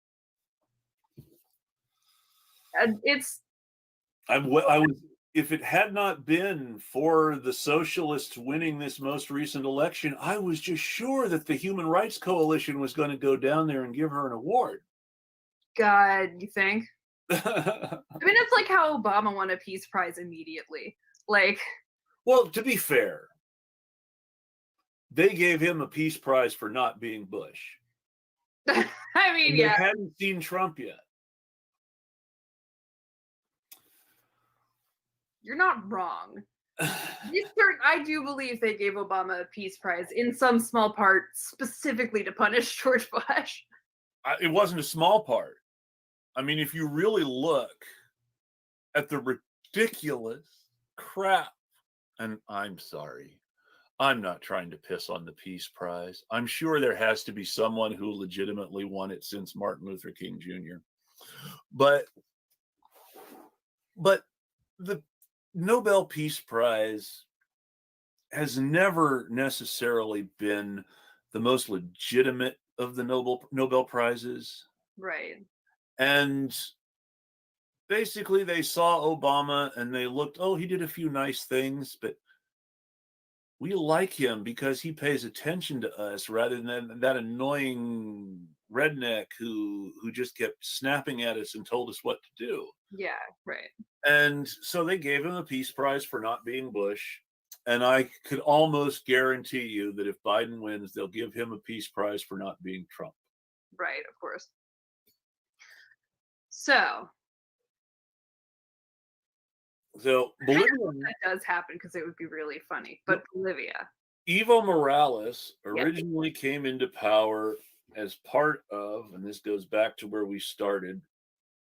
I was, if it had not been for the socialists winning this most recent election, I was just sure that the Human Rights Coalition was going to go down there and give her an award. God, you think? I mean, it's like how Obama won a Peace Prize immediately. Like, well, to be fair, they gave him a Peace Prize for not being Bush. I mean, And yeah. they hadn't seen Trump yet. You're not wrong. I do believe they gave Obama a Peace Prize in some small part specifically to punish George Bush. It wasn't a small part. I mean, if you really look at the ridiculous crap, and I'm sorry, I'm not trying to piss on the Peace Prize. I'm sure there has to be someone who legitimately won it since Martin Luther King Jr. But the Nobel Peace Prize has never necessarily been the most legitimate of the Nobel Prizes. Right. And basically they saw Obama and they looked, oh, he did a few nice things, but we like him because he pays attention to us rather than that annoying redneck who just kept snapping at us and told us what to do. Yeah, right. And so they gave him a Peace Prize for not being Bush. And I could almost guarantee you that if Biden wins, they'll give him a Peace Prize for not being Trump. Right, of course. So Bolivia, that does happen because it would be really funny. But Bolivia. Evo Morales originally came into power as part of, and this goes back to where we started,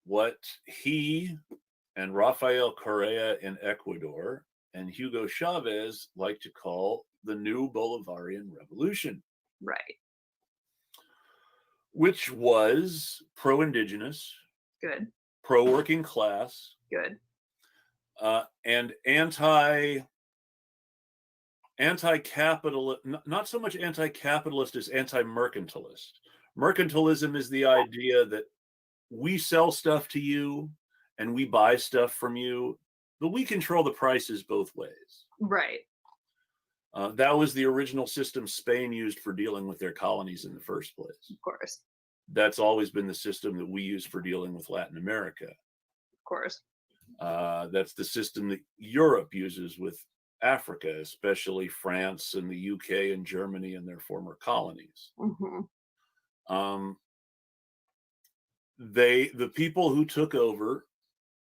what he and Rafael Correa in Ecuador and Hugo Chavez like to call the new Bolivarian Revolution. Right. Which was pro-indigenous, good, pro-working class, good, and anti-capitalist, not so much anti-capitalist as anti-mercantilist. Mercantilism is the idea that we sell stuff to you and we buy stuff from you, but we control the prices both ways. Right. That was the original system Spain used for dealing with their colonies in the first place. Of course. That's always been the system that we use for dealing with Latin America. Of course. That's the system that Europe uses with Africa, especially France and the UK and Germany and their former colonies. Mm-hmm. The people who took over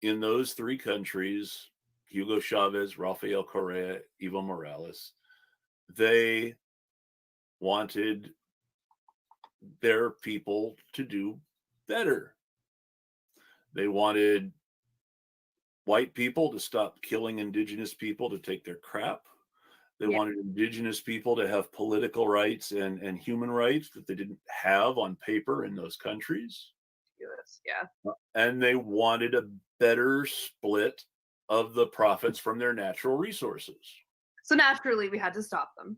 in those three countries, Hugo Chavez, Rafael Correa, Evo Morales, they wanted their people to do better. They wanted white people to stop killing indigenous people to take their crap. They wanted indigenous people to have political rights and human rights that they didn't have on paper in those countries. Yeah. And they wanted a better split of the profits from their natural resources. So naturally, we had to stop them.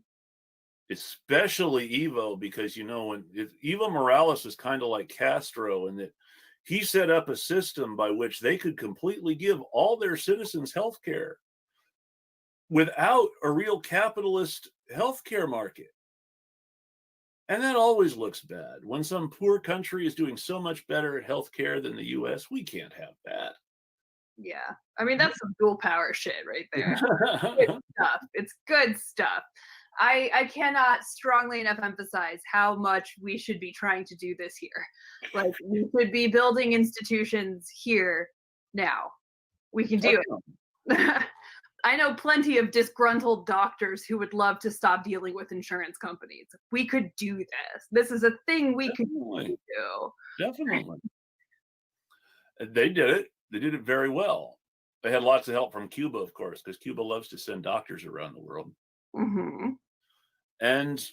Especially Evo, because, you know, when Evo Morales is kind of like Castro in that he set up a system by which they could completely give all their citizens health care without a real capitalist healthcare market. And that always looks bad. When some poor country is doing so much better at healthcare than the US, we can't have that. Yeah. I mean, that's some dual power shit right there. Good stuff. It's good stuff. I cannot strongly enough emphasize how much we should be trying to do this here. Like, we should be building institutions here now. We can do it. I know plenty of disgruntled doctors who would love to stop dealing with insurance companies. We could do this. This is a thing we could do. Definitely. They did it. They did it very well. They had lots of help from Cuba, of course, because Cuba loves to send doctors around the world. Mm-hmm. And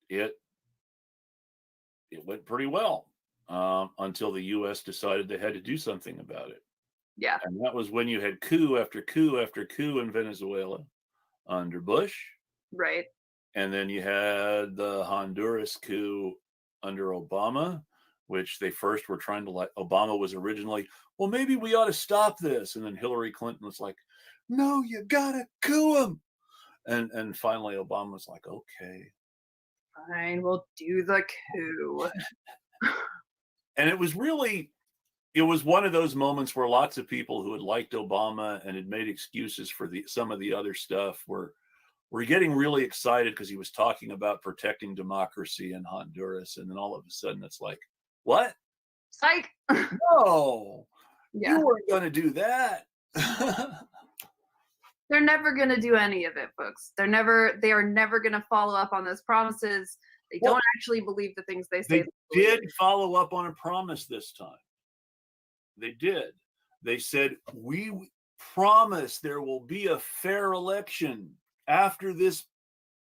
it went pretty well until the U.S. decided they had to do something about it. Yeah. And that was when you had coup after coup after coup in Venezuela under Bush. Right. And then you had the Honduras coup under Obama, which they first were trying to Obama was originally, well, maybe we ought to stop this. And then Hillary Clinton was like, no, you gotta coup him. And finally Obama was like, okay. Fine, we'll do the coup. And it was one of those moments where lots of people who had liked Obama and had made excuses for some of the other stuff were getting really excited because he was talking about protecting democracy in Honduras. And then all of a sudden it's like, what? Psych. No, Yeah. you weren't going to do that. They're never going to do any of it, folks. They are never going to follow up on those promises. They don't actually believe the things they say. They did follow up on a promise this time. They did. They said, we promise there will be a fair election after this.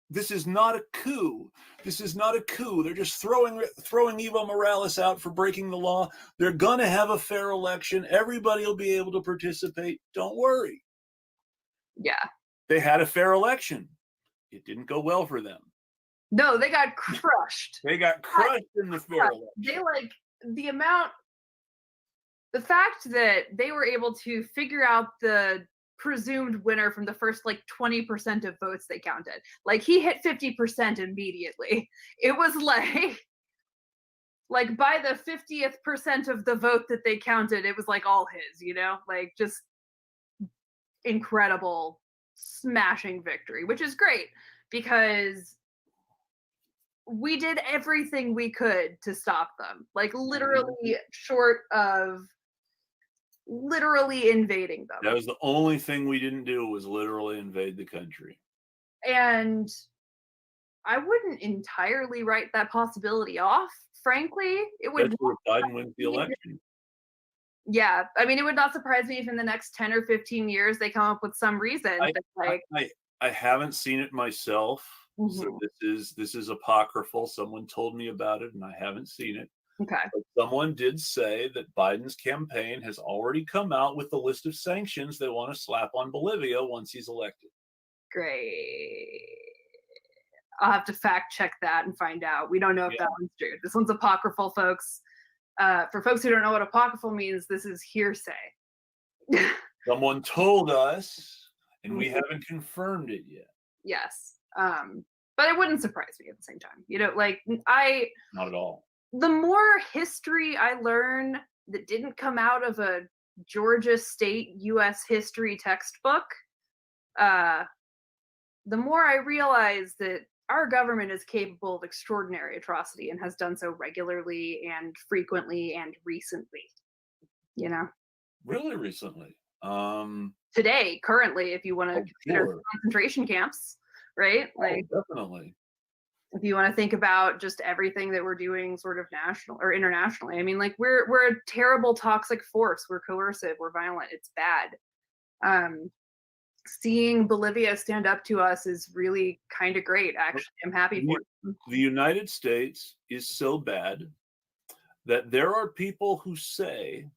This is not a coup. This is not a coup. They're just throwing Evo Morales out for breaking the law. They're going to have a fair election. Everybody will be able to participate. Don't worry. Yeah. They had a fair election. It didn't go well for them. No, they got crushed. They got crushed in the fair election. They the fact that they were able to figure out the presumed winner from the first 20% of votes they counted. He hit 50% immediately. It was like by the 50th percent of the vote that they counted, it was all his, just incredible smashing victory, which is great because we did everything we could to stop them, literally short of literally invading them. That was the only thing we didn't do, was literally invade the country. And I wouldn't entirely write that possibility off, frankly. It would. That's where Biden wins the election. Yeah, I mean, it would not surprise me if in the next 10 or 15 years they come up with some reason. I haven't seen it myself, so this is apocryphal. Someone told me about it, and I haven't seen it. Okay. But someone did say that Biden's campaign has already come out with a list of sanctions they want to slap on Bolivia once he's elected. Great. I'll have to fact check that and find out. We don't know if that one's true. This one's apocryphal, folks. For folks who don't know what apocryphal means, this is hearsay. Someone told us, and we haven't confirmed it yet. Yes. But it wouldn't surprise me at the same time. Not at all. The more history I learn that didn't come out of a Georgia State U.S. history textbook, the more I realize that our government is capable of extraordinary atrocity and has done so regularly and frequently and recently. Really recently. Today, currently, if you want to consider concentration camps, right? Definitely. If you want to think about just everything that we're doing sort of national or internationally, I mean, we're a terrible toxic force. We're coercive, we're violent, it's bad. Seeing Bolivia stand up to us is really kind of great, actually. I'm happy for it. The United States is so bad that there are people who say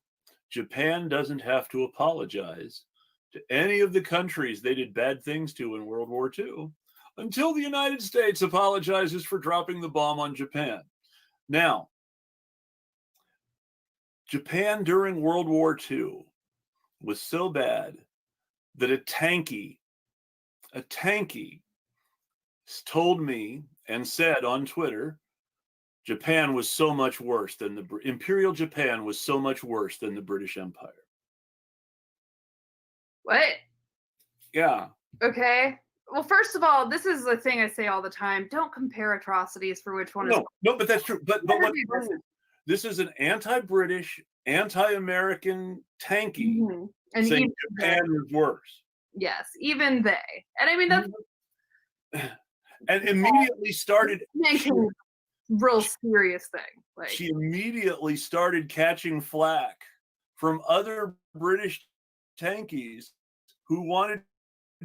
Japan doesn't have to apologize to any of the countries they did bad things to in World War II until the United States apologizes for dropping the bomb on Japan. Now, Japan during World War II was so bad that a tankie told me and said on Twitter, Japan was so much worse than Imperial Japan was so much worse than the British Empire. What? Yeah. Okay. Well, first of all, this is the thing I say all the time. Don't compare atrocities for which one is. No, but that's true. But this is an anti-British, anti-American tankie and saying Japan was worse. Yes, even they. And I mean, that's... And immediately started... real serious thing. She immediately started catching flack from other British tankies who wanted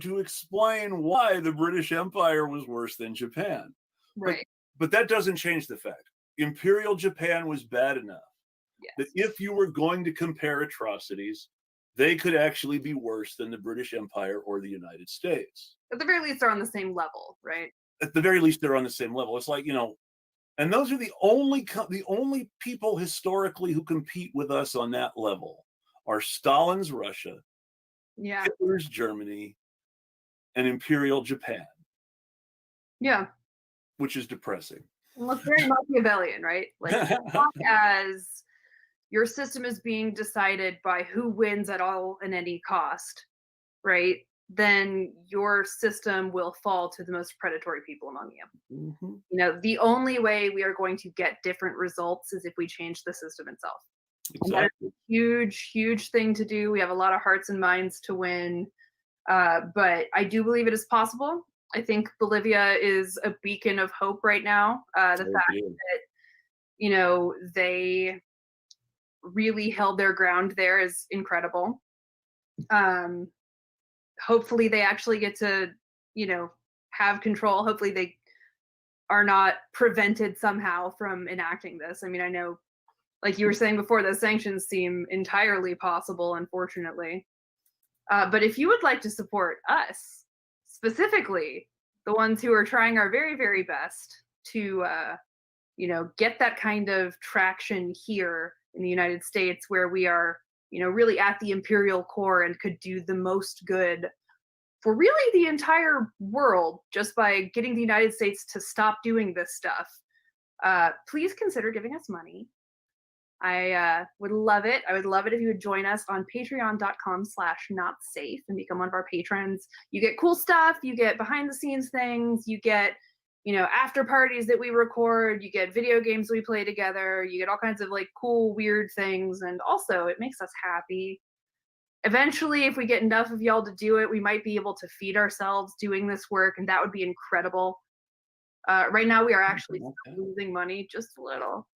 to explain why the British Empire was worse than Japan. Right. But that doesn't change the fact. Imperial Japan was bad enough that if you were going to compare atrocities, they could actually be worse than the British Empire or the United States. At the very least, they're on the same level, right? At the very least, they're on the same level. It's like, and those are the only people historically who compete with us on that level are Stalin's Russia, Yeah. Hitler's Germany, and Imperial Japan. Yeah. Which is depressing. Well, it's very Machiavellian, right? Like, as long as your system is being decided by who wins at all and any cost, right? Then your system will fall to the most predatory people among you. Mm-hmm. The only way we are going to get different results is if we change the system itself. Exactly. And that is a huge, huge thing to do. We have a lot of hearts and minds to win. But I do believe it is possible. I think Bolivia is a beacon of hope right now. The fact that, they really held their ground there is incredible. Hopefully they actually get to, have control. Hopefully they are not prevented somehow from enacting this. I mean, I know, like you were saying before, those sanctions seem entirely possible, unfortunately. But if you would like to support us, specifically the ones who are trying our very, very best to, get that kind of traction here in the United States, where we are, really at the imperial core and could do the most good for really the entire world just by getting the United States to stop doing this stuff, please consider giving us money. I would love it. I would love it if you would join us on patreon.com/notsafe and become one of our patrons. You get cool stuff. You get behind the scenes things. You get, after parties that we record. You get video games we play together. You get all kinds of like cool, weird things. And also it makes us happy. Eventually, if we get enough of y'all to do it, we might be able to feed ourselves doing this work. And that would be incredible. Right now we are actually losing money just a little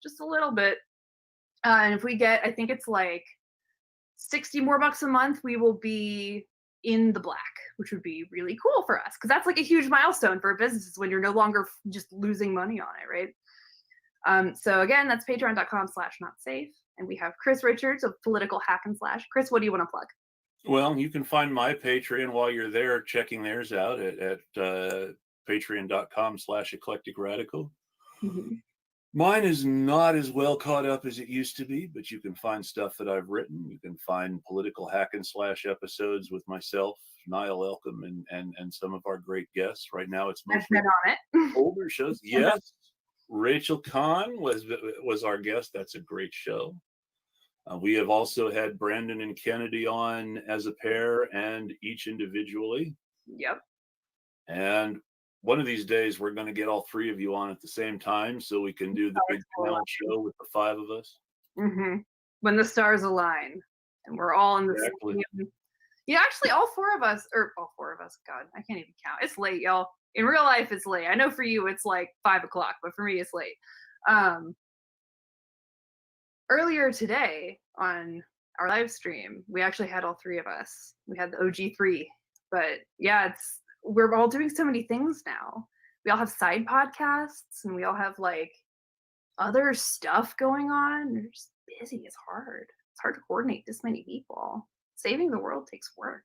bit. And if we get, I think it's like $60 more a month, we will be in the black, which would be really cool for us. Because that's like a huge milestone for businesses when you're no longer just losing money on it, right? So again, that's patreon.com/notsafe. And we have Chris Richards of Political Hack and Slash. Chris, what do you want to plug? Well, you can find my Patreon while you're there checking theirs out at patreon.com/eclecticradical. Mm-hmm. Mine is not as well caught up as it used to be, but you can find stuff that I've written. You can find Political Hack and Slash episodes with myself, Niall Elcom, and some of our great guests. Right now, it's mostly on it. older shows. Yes, Rachel Kahn was our guest. That's a great show. We have also had Brandon and Kennedy on as a pair and each individually. Yep. And one of these days, we're going to get all three of you on at the same time so we can do the big panel show with the five of us. Mm-hmm. When the stars align and we're all in the same. Yeah, actually, all four of us, God, I can't even count. It's late, y'all. In real life, it's late. I know for you, it's like 5 o'clock, but for me, it's late. Earlier today on our live stream, we actually had all three of us. We had the OG3, but yeah, we're all doing so many things now. We all have side podcasts and we all have like other stuff going on. We're just busy. It's hard. It's hard to coordinate this many people. Saving the world takes work.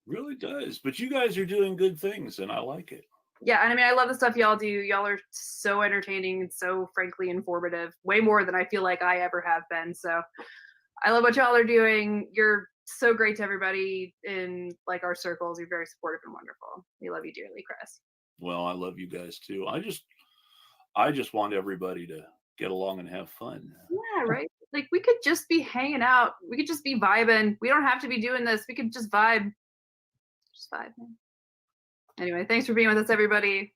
Really does. But you guys are doing good things and I like it. Yeah, and I mean, I love the stuff y'all do. Y'all are so entertaining and so frankly informative, way more than I feel like I ever have been. So I love what y'all are doing. You're so great to everybody in like our circles. You're very supportive and wonderful. We love you dearly, Chris. Well, I love you guys too. I just want everybody to get along and have fun. Yeah, right. Like we could just be hanging out. We could just be vibing. We don't have to be doing this. We could just vibe. Just vibe. Anyway, thanks for being with us, everybody.